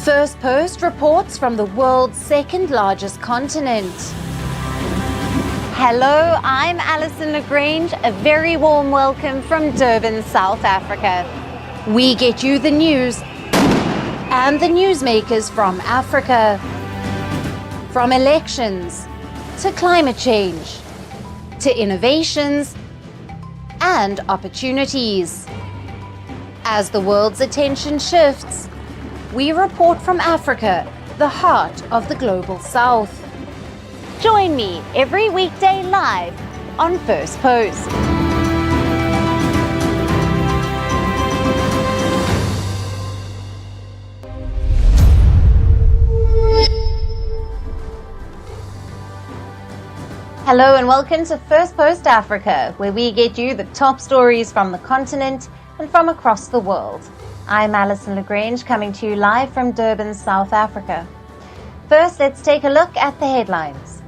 Firstpost reports from the world's second largest continent. Hello, I'm Alison Lagrange. A very warm welcome from Durban, South Africa. We get you the news and the newsmakers from Africa. From elections to climate change to innovations and opportunities. As the world's attention shifts, we report from Africa, the heart of the global south. Join me every weekday live on Firstpost. Hello and welcome to Firstpost Africa, where we get you the top stories from the continent and from across the world. I'm Alison Lagrange, coming to you live from Durban, South Africa. First, let's take a look at the headlines.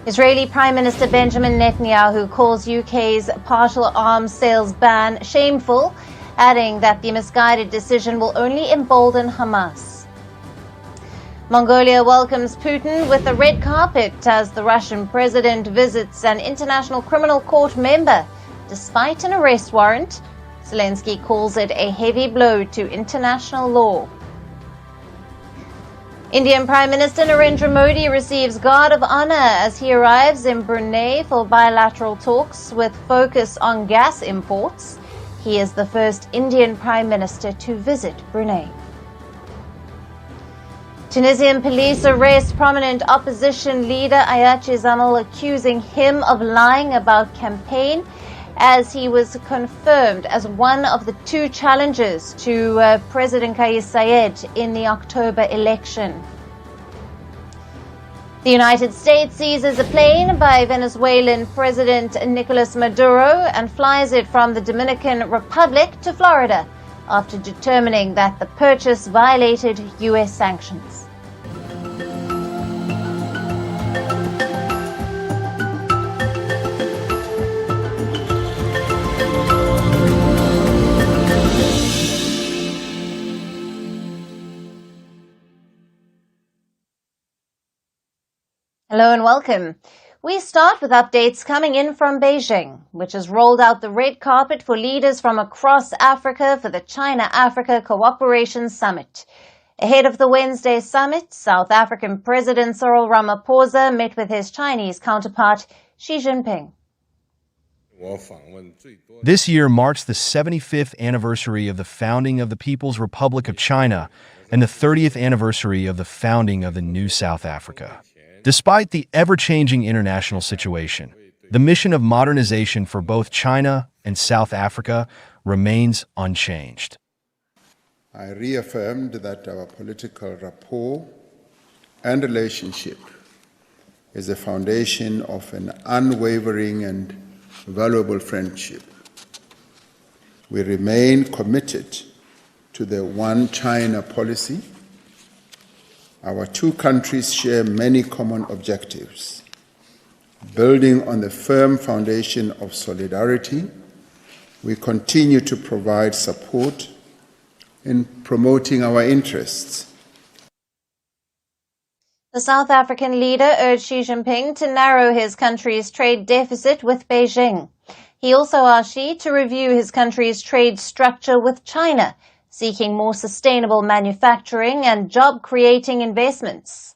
Israeli Prime Minister Benjamin Netanyahu calls UK's partial arms sales ban shameful, adding that the misguided decision will only embolden Hamas. Mongolia welcomes Putin with a red carpet as the Russian president visits an International Criminal Court member. Despite an arrest warrant, Zelensky calls it a heavy blow to international law. Indian Prime Minister Narendra Modi receives Guard of Honor as he arrives in Brunei for bilateral talks with focus on gas imports. He is the first Indian Prime Minister to visit Brunei. Tunisian police arrest prominent opposition leader Ayachi Zamal, accusing him of lying about campaign, as he was confirmed as one of the two challengers to President Kais Saied in the October election. The United States seizes a plane by Venezuelan President Nicolas Maduro and flies it from the Dominican Republic to Florida after determining that the purchase violated U.S. sanctions. Hello and welcome. We start with updates coming in from Beijing, which has rolled out the red carpet for leaders from across Africa for the China-Africa Cooperation Summit. Ahead of the Wednesday summit, South African President Cyril Ramaphosa met with his Chinese counterpart, Xi Jinping. This year marks the 75th anniversary of the founding of the People's Republic of China and the 30th anniversary of the founding of the new South Africa. Despite the ever-changing international situation, the mission of modernization for both China and South Africa remains unchanged. I reaffirmed that our political rapport and relationship is the foundation of an unwavering and valuable friendship. We remain committed to the One China policy. Our two countries share many common objectives. Building on the firm foundation of solidarity, we continue to provide support in promoting our interests. The South African leader urged Xi Jinping to narrow his country's trade deficit with Beijing. He also asked Xi to review his country's trade structure with China, seeking more sustainable manufacturing and job-creating investments.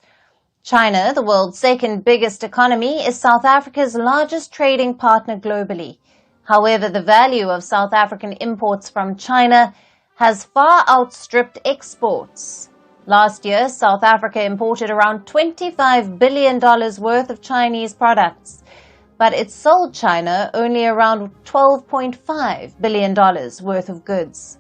China, the world's second biggest economy, is South Africa's largest trading partner globally. However, the value of South African imports from China has far outstripped exports. Last year, South Africa imported around $25 billion worth of Chinese products, but it sold China only around $12.5 billion worth of goods.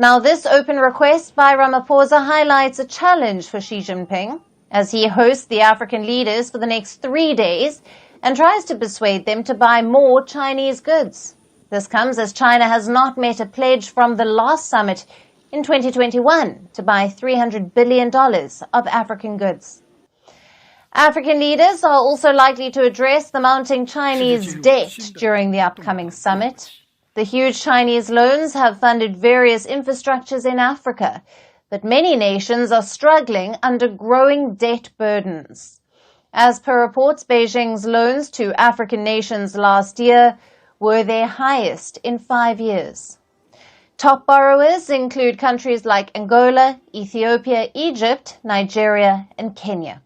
Now, this open request by Ramaphosa highlights a challenge for Xi Jinping as he hosts the African leaders for the next 3 days and tries to persuade them to buy more Chinese goods. This comes as China has not met a pledge from the last summit in 2021 to buy $300 billion of African goods. African leaders are also likely to address the mounting Chinese debt during the upcoming summit. The huge Chinese loans have funded various infrastructures in Africa, but many nations are struggling under growing debt burdens. As per reports, Beijing's loans to African nations last year were their highest in 5 years. Top borrowers include countries like Angola, Ethiopia, Egypt, Nigeria, and Kenya.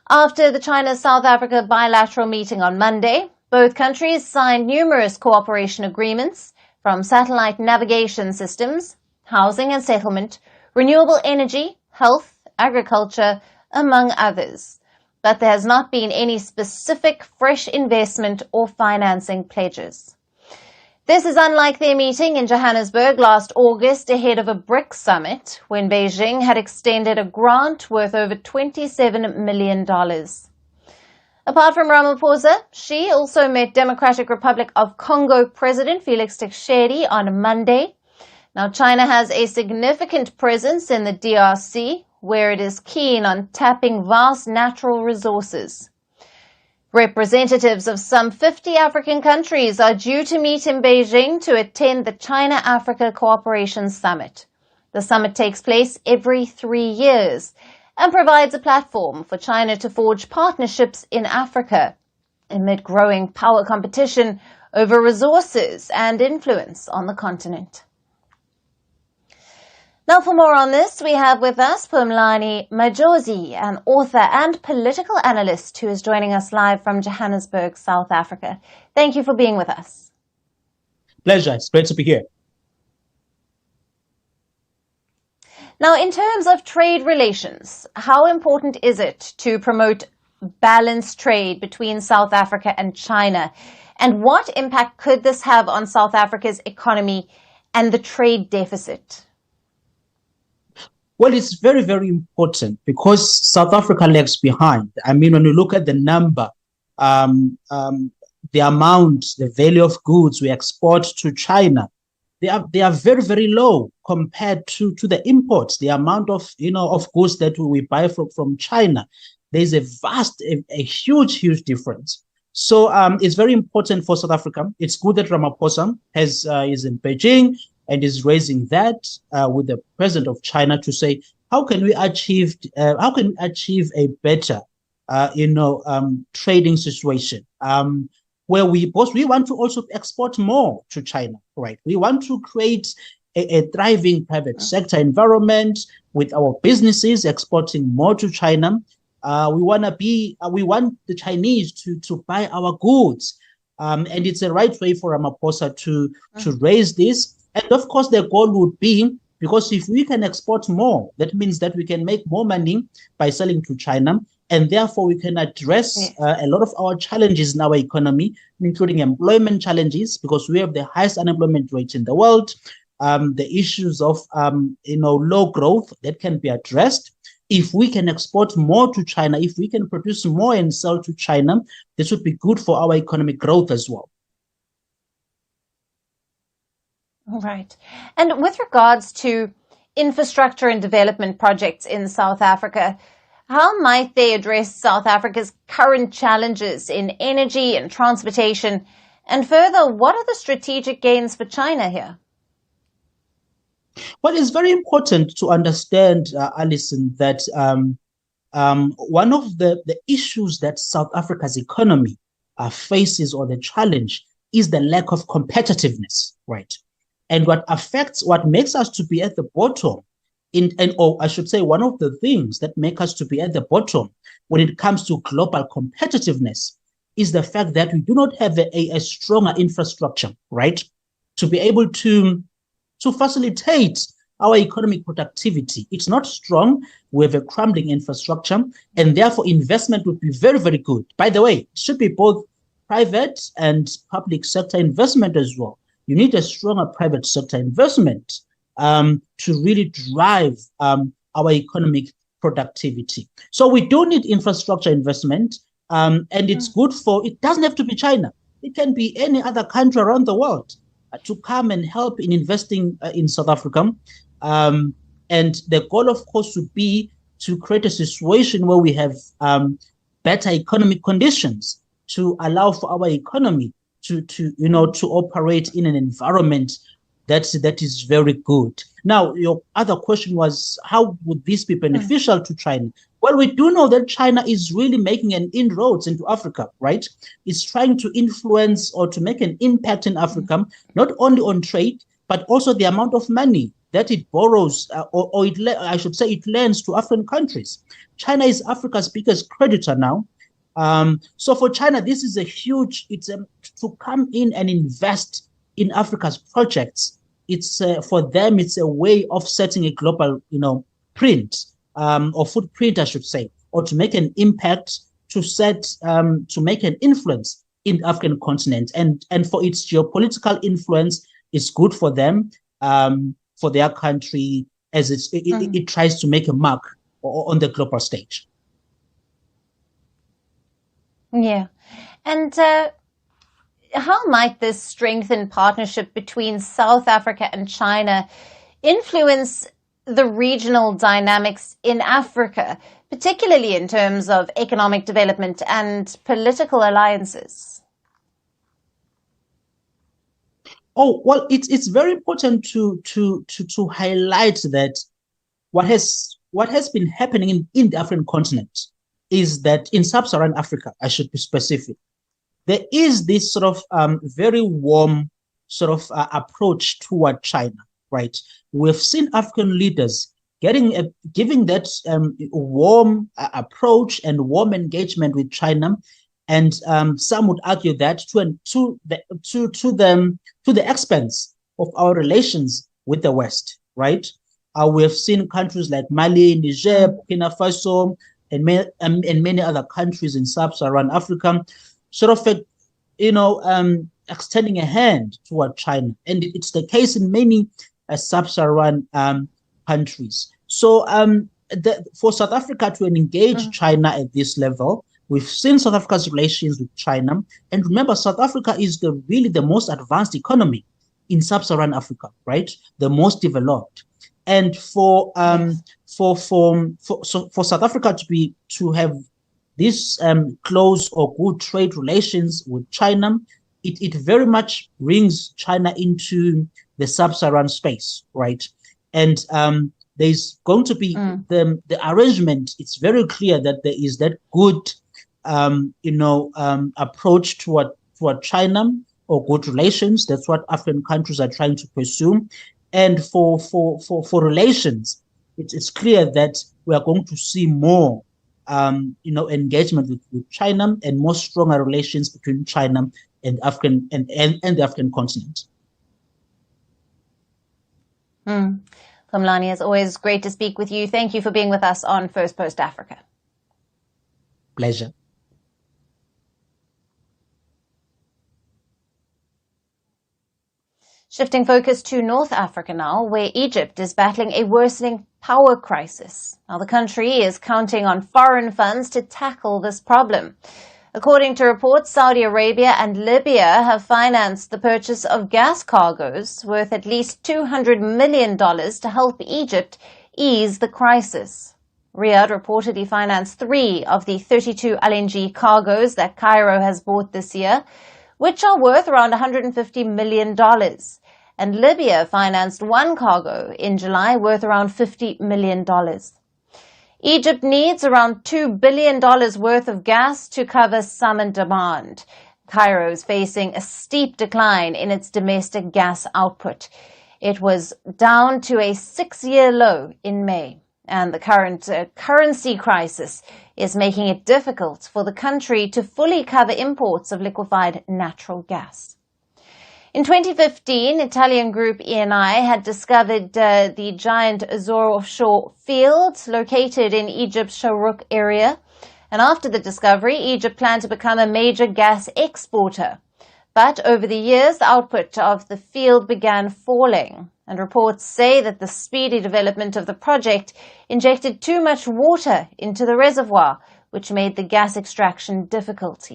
After the China-South Africa bilateral meeting on Monday, both countries signed numerous cooperation agreements, from satellite navigation systems, housing and settlement, renewable energy, health, agriculture, among others. But there has not been any specific fresh investment or financing pledges. This is unlike their meeting in Johannesburg last August ahead of a BRICS summit, when Beijing had extended a grant worth over $27 million. Apart from Ramaphosa, Xi also met Democratic Republic of Congo President Felix Tshisekedi on Monday. Now, China has a significant presence in the DRC, where it is keen on tapping vast natural resources. Representatives of some 50 African countries are due to meet in Beijing to attend the China-Africa Cooperation Summit. The summit takes place every 3 years and provides a platform for China to forge partnerships in Africa amid growing power competition over resources and influence on the continent. Now, for more on this, we have with us Phumlani Majozi, an author and political analyst who is joining us live from Johannesburg, South Africa. Thank you for being with us. Pleasure. It's great to be here. Now, in terms of trade relations, how important is it to promote balanced trade between South Africa and China? And what impact could this have on South Africa's economy and the trade deficit? Well, it's very, very important because South Africa lags behind. I mean, when you look at the number, the amount, the value of goods we export to China, they are very, very low compared to the imports, the amount of, of goods that we buy from China. There's a huge difference. So it's very important for South Africa. It's good that Ramaphosa is in Beijing and is raising that with the president of China to say, how can we achieve a better, trading situation where we want to also export more to China, right? We want to create a thriving private sector environment with our businesses exporting more to China. We want the Chinese to buy our goods, and it's the right way for Ramaphosa to raise this. And of course, the goal would be, because if we can export more, that means that we can make more money by selling to China, and therefore we can address a lot of our challenges in our economy, including employment challenges, because we have the highest unemployment rate in the world, the issues of low growth that can be addressed. If we can export more to China, if we can produce more and sell to China, this would be good for our economic growth as well. All right. And with regards to infrastructure and development projects in South Africa, how might they address South Africa's current challenges in energy and transportation? And further, what are the strategic gains for China here? Well, it's very important to understand, Alison, that one of the issues that South Africa's economy faces, or the challenge, is the lack of competitiveness, right? And what makes us to be at the bottom, or I should say, one of the things that make us to be at the bottom when it comes to global competitiveness is the fact that we do not have a stronger infrastructure, right? To be able to facilitate our economic productivity. It's not strong. We have a crumbling infrastructure, and therefore investment would be very, very good. By the way, it should be both private and public sector investment as well. You need a stronger private sector investment to really drive our economic productivity. So we do need infrastructure investment, and it's good it doesn't have to be China. It can be any other country around the world to come and help in investing in South Africa. And the goal, of course, would be to create a situation where we have better economic conditions to allow for our economy to operate in an environment that is very good. Now, your other question was, how would this be beneficial to China? Well, we do know that China is really making an inroads into Africa, right? It's trying to influence or to make an impact in Africa, not only on trade, but also the amount of money that it borrows, I should say it lends to African countries. China is Africa's biggest creditor now. So for China, this is a huge, to come in and invest in Africa's projects. It's for them, it's a way of setting a global, print or footprint, I should say, or to make an impact, to make an influence in the African continent, and for its geopolitical influence, it's good for them, for their country, as it tries to make a mark on the global stage. Yeah, and how might this strengthened partnership between South Africa and China influence the regional dynamics in Africa, particularly in terms of economic development and political alliances? Oh, well, it's very important to highlight that what has been happening in the African continent is that in sub-Saharan Africa, I should be specific, there is this sort of very warm sort of approach toward China, right? We've seen African leaders giving that warm approach and warm engagement with China, and some would argue that to the expense of our relations with the West, right? We have seen countries like Mali, Niger, Burkina Faso, and many other countries in sub-Saharan Africa, sort of, extending a hand toward China, and it's the case in many sub-Saharan countries. So, for South Africa to engage China at this level, we've seen South Africa's relations with China, and remember, South Africa is really the most advanced economy in sub-Saharan Africa, right? The most developed, and for South Africa to have this close or good trade relations with China, it very much brings China into the sub-Saharan space, right? And there's going to be the arrangement. It's very clear that there is that good, approach toward China, or good relations. That's what African countries are trying to pursue. And for relations, it's clear that we are going to see more, engagement with China, and more stronger relations between China and African and the African continent. Phumlani, it's always great to speak with you. Thank you for being with us on Firstpost Africa. Pleasure. Shifting focus to North Africa now, where Egypt is battling a worsening power crisis. Now, the country is counting on foreign funds to tackle this problem. According to reports, Saudi Arabia and Libya have financed the purchase of gas cargoes worth at least $200 million to help Egypt ease the crisis. Riyadh reportedly financed 3 of the 32 LNG cargoes that Cairo has bought this year, which are worth around $150 million. And Libya financed 1 cargo in July worth around $50 million. Egypt needs around $2 billion worth of gas to cover summer demand. Cairo is facing a steep decline in its domestic gas output. It was down to a 6-year low in May. And the current currency crisis is making it difficult for the country to fully cover imports of liquefied natural gas. In 2015, Italian group Eni had discovered the giant Zohr offshore field located in Egypt's Sharuk area. And after the discovery, Egypt planned to become a major gas exporter. But over the years, the output of the field began falling. And reports say that the speedy development of the project injected too much water into the reservoir, which made the gas extraction difficult.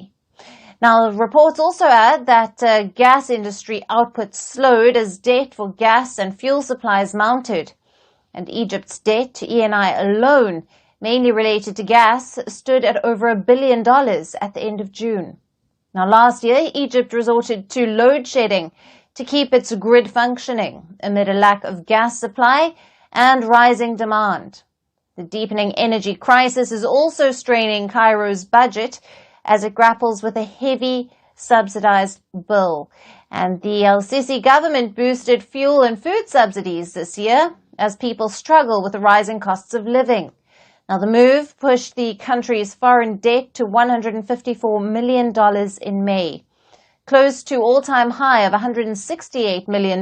Now, reports also add that gas industry output slowed as debt for gas and fuel supplies mounted. And Egypt's debt to Eni alone, mainly related to gas, stood at over $1 billion at the end of June. Now, last year, Egypt resorted to load shedding to keep its grid functioning amid a lack of gas supply and rising demand. The deepening energy crisis is also straining Cairo's budget as it grapples with a heavy subsidized bill. And the El-Sisi government boosted fuel and food subsidies this year as people struggle with the rising costs of living. Now, the move pushed the country's foreign debt to $154 million in May, close to all-time high of $168 million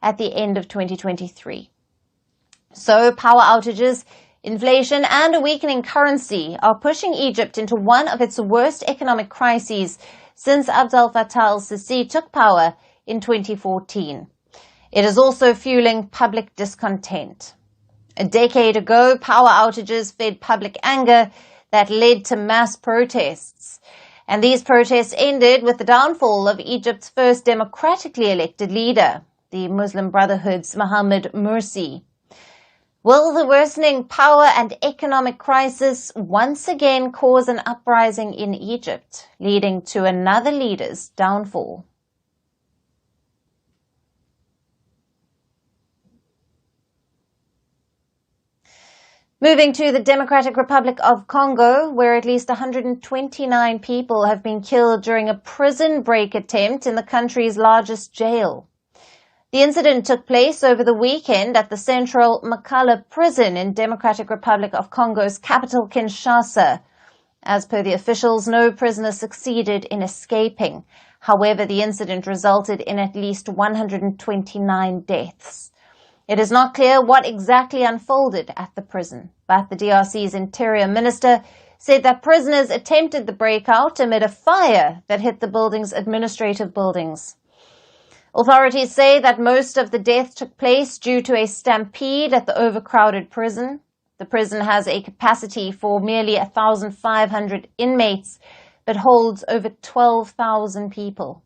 at the end of 2023. So, power outages, inflation, and a weakening currency are pushing Egypt into one of its worst economic crises since Abdel Fattah al-Sisi took power in 2014. It is also fueling public discontent. A decade ago, power outages fed public anger that led to mass protests. And these protests ended with the downfall of Egypt's first democratically elected leader, the Muslim Brotherhood's Mohammed Morsi. Will the worsening power and economic crisis once again cause an uprising in Egypt, leading to another leader's downfall? Moving to the Democratic Republic of Congo, where at least 129 people have been killed during a prison break attempt in the country's largest jail. The incident took place over the weekend at the central Makala prison in Democratic Republic of Congo's capital, Kinshasa. As per the officials, no prisoner succeeded in escaping. However, the incident resulted in at least 129 deaths. It is not clear what exactly unfolded at the prison, but the DRC's interior minister said that prisoners attempted the breakout amid a fire that hit the building's administrative buildings. Authorities say that most of the deaths took place due to a stampede at the overcrowded prison. The prison has a capacity for merely 1,500 inmates, but holds over 12,000 people.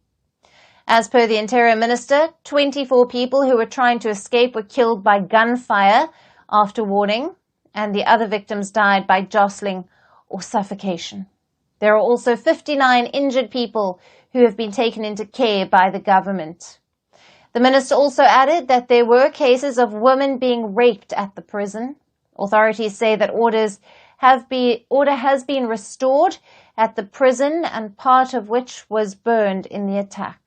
As per the Interior Minister, 24 people who were trying to escape were killed by gunfire after warning, and the other victims died by jostling or suffocation. There are also 59 injured people who have been taken into care by the government. The minister also added that there were cases of women being raped at the prison. Authorities say that order has been restored at the prison, and part of which was burned in the attack.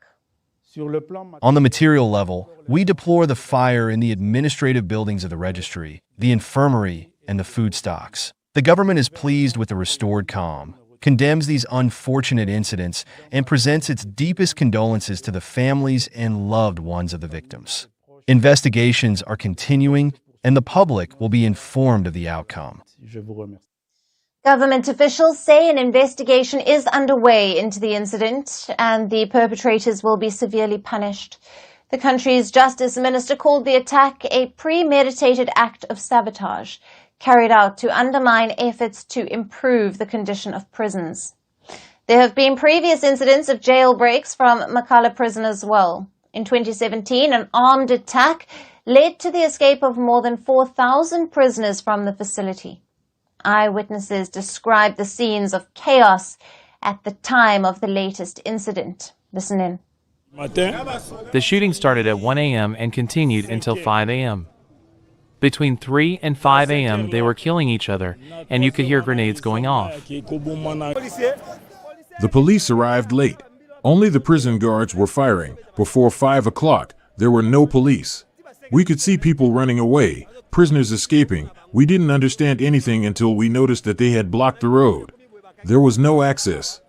On the material level, we deplore the fire in the administrative buildings of the registry, the infirmary, and the food stocks. The government is pleased with the restored calm, condemns these unfortunate incidents, and presents its deepest condolences to the families and loved ones of the victims. Investigations are continuing, and the public will be informed of the outcome. Government officials say an investigation is underway into the incident and the perpetrators will be severely punished. The country's justice minister called the attack a premeditated act of sabotage carried out to undermine efforts to improve the condition of prisons. There have been previous incidents of jailbreaks from Makala prison as well. In 2017, an armed attack led to the escape of more than 4,000 prisoners from the facility. Eyewitnesses described the scenes of chaos at the time of the latest incident. Listen in. The shooting started at 1 a.m. and continued until 5 a.m. Between 3 and 5 a.m., they were killing each other, and you could hear grenades going off. The police arrived late. Only the prison guards were firing. Before 5 o'clock, there were no police. We could see people running away, prisoners escaping. We didn't understand anything until we noticed that they had blocked the road. There was no access.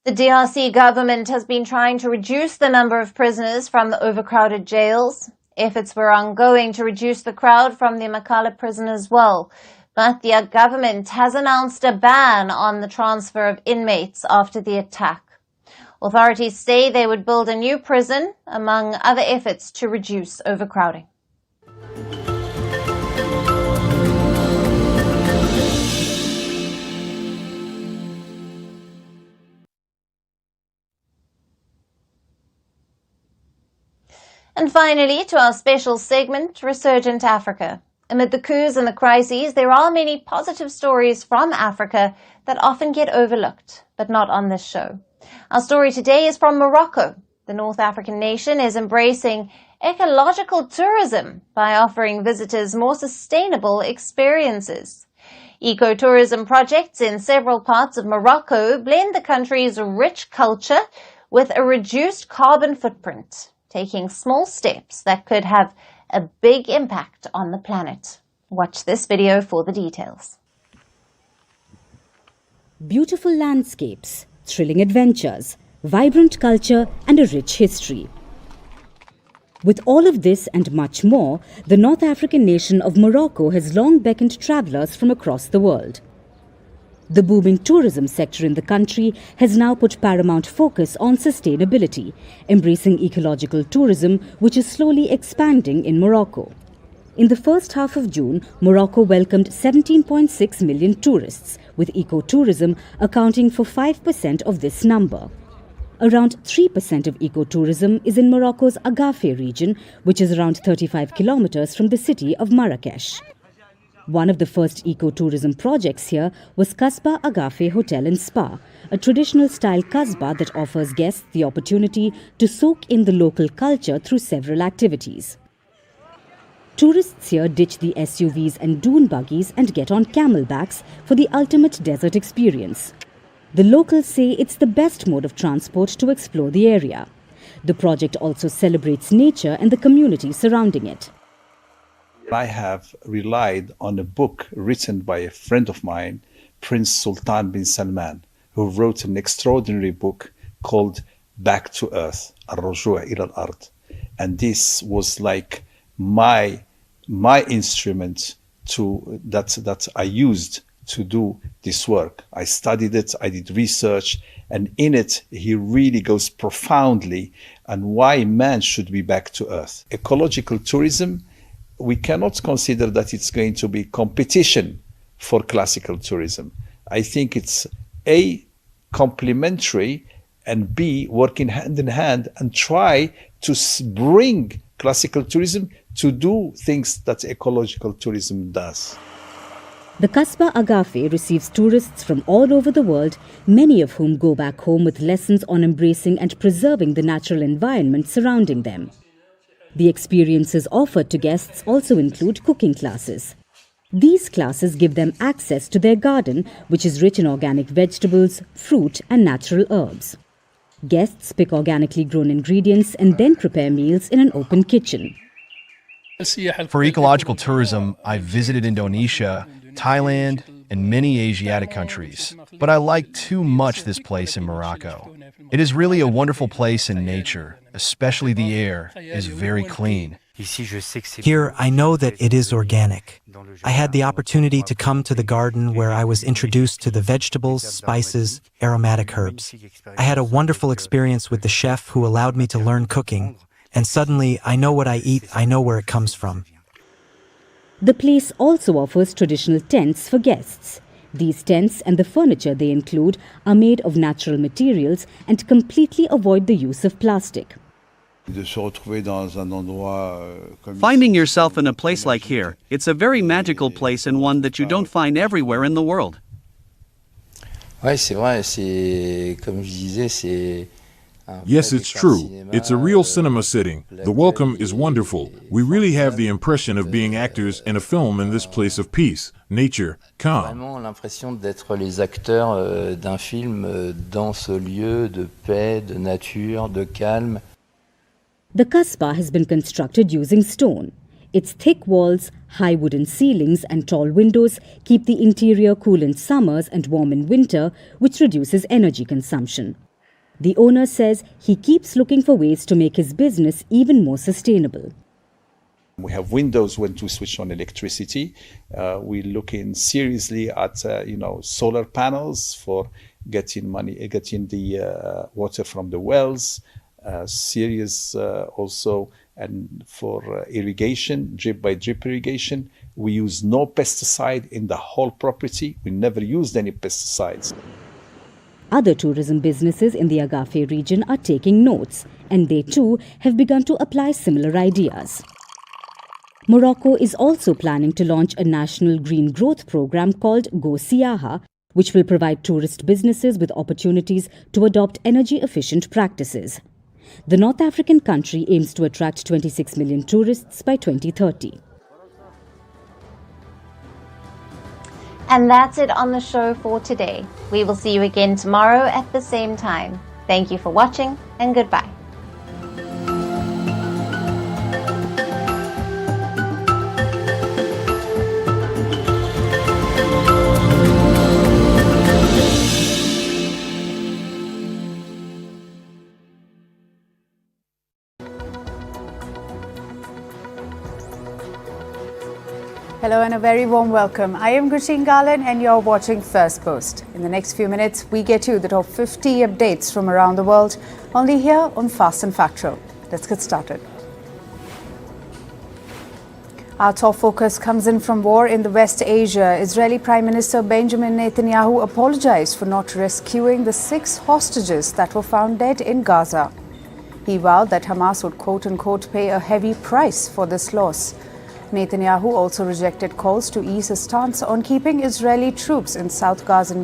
The DRC government has been trying to reduce the number of prisoners from the overcrowded jails. Efforts were ongoing to reduce the crowd from the Makala prison as well. But the government has announced a ban on the transfer of inmates after the attack. Authorities say they would build a new prison, among other efforts to reduce overcrowding. And finally, to our special segment, Resurgent Africa. Amid the coups and the crises, there are many positive stories from Africa that often get overlooked, but not on this show. Our story today is from Morocco. The North African nation is embracing ecological tourism by offering visitors more sustainable experiences. Ecotourism projects in several parts of Morocco blend the country's rich culture with a reduced carbon footprint, taking small steps that could have a big impact on the planet. Watch this video for the details. Beautiful landscapes, thrilling adventures, vibrant culture and a rich history. With all of this and much more, the North African nation of Morocco has long beckoned travelers from across the world. The booming tourism sector in the country has now put paramount focus on sustainability, embracing ecological tourism, which is slowly expanding in Morocco. In the first half of June, Morocco welcomed 17.6 million tourists, with ecotourism accounting for 5% of this number. Around 3% of ecotourism is in Morocco's Agafe region, which is around 35 kilometers from the city of Marrakesh. One of the first ecotourism projects here was Kasbah Agafe Hotel and Spa, a traditional style kasbah that offers guests the opportunity to soak in the local culture through several activities. Tourists here ditch the SUVs and dune buggies and get on camelbacks for the ultimate desert experience. The locals say it's the best mode of transport to explore the area. The project also celebrates nature and the community surrounding it. I have relied on a book written by a friend of mine, Prince Sultan bin Salman, who wrote an extraordinary book called Back to Earth, Al-Rujua' ila al-Ard. And this was like my instrument that I used to do this work. I studied it, I did research, and in it he really goes profoundly on why man should be back to earth. Ecological tourism, we cannot consider that it's going to be competition for classical tourism. I think it's A, complementary, and B, working hand in hand and try to bring classical tourism to do things that ecological tourism does. The Kasbah Agafe receives tourists from all over the world, many of whom go back home with lessons on embracing and preserving the natural environment surrounding them. The experiences offered to guests also include cooking classes. These classes give them access to their garden, which is rich in organic vegetables, fruit and natural herbs. Guests pick organically grown ingredients and then prepare meals in an open kitchen. For ecological tourism, I visited Indonesia, Thailand, and many Asiatic countries, but I like too much this place in Morocco. It is really a wonderful place in nature, especially the air is very clean. Here, I know that it is organic. I had the opportunity to come to the garden where I was introduced to the vegetables, spices, aromatic herbs. I had a wonderful experience with the chef who allowed me to learn cooking, and suddenly I know what I eat, I know where it comes from. The place also offers traditional tents for guests. These tents and the furniture they include are made of natural materials and completely avoid the use of plastic. Finding yourself in a place like here, it's a very magical place and one that you don't find everywhere in the world. Yes, it's true. It's a real cinema sitting. The welcome is wonderful. We really have the impression of being actors in a film in this place of peace, nature, calm. L'impression d'être les acteurs d'un film dans ce lieu de paix, de nature, de calme. The Kasbah has been constructed using stone. Its thick walls, high wooden ceilings and tall windows keep the interior cool in summers and warm in winter, which reduces energy consumption. The owner says he keeps looking for ways to make his business even more sustainable. We have windows when to switch on electricity. We're looking seriously at solar panels for getting the water from the wells. Serious also and for irrigation, drip by drip irrigation. We use no pesticide in the whole property. We never used any pesticides. Other tourism businesses in the Agafe region are taking notes, and they too have begun to apply similar ideas. Morocco is also planning to launch a national green growth program called Go Siyaha, which will provide tourist businesses with opportunities to adopt energy-efficient practices. The North African country aims to attract 26 million tourists by 2030. And that's it on the show for today. We will see you again tomorrow at the same time. Thank you for watching, and goodbye. Hello and a very warm welcome. I am Christine Garland and you're watching Firstpost. In the next few minutes, we get you the top 50 updates from around the world, only here on Fast and Factual. Let's get started. Our top focus comes in from war in the West Asia. Israeli Prime Minister Benjamin Netanyahu apologized for not rescuing the 6 hostages that were found dead in Gaza. He vowed that Hamas would quote-unquote pay a heavy price for this loss. Netanyahu also rejected calls to ease his stance on keeping Israeli troops in South Gaza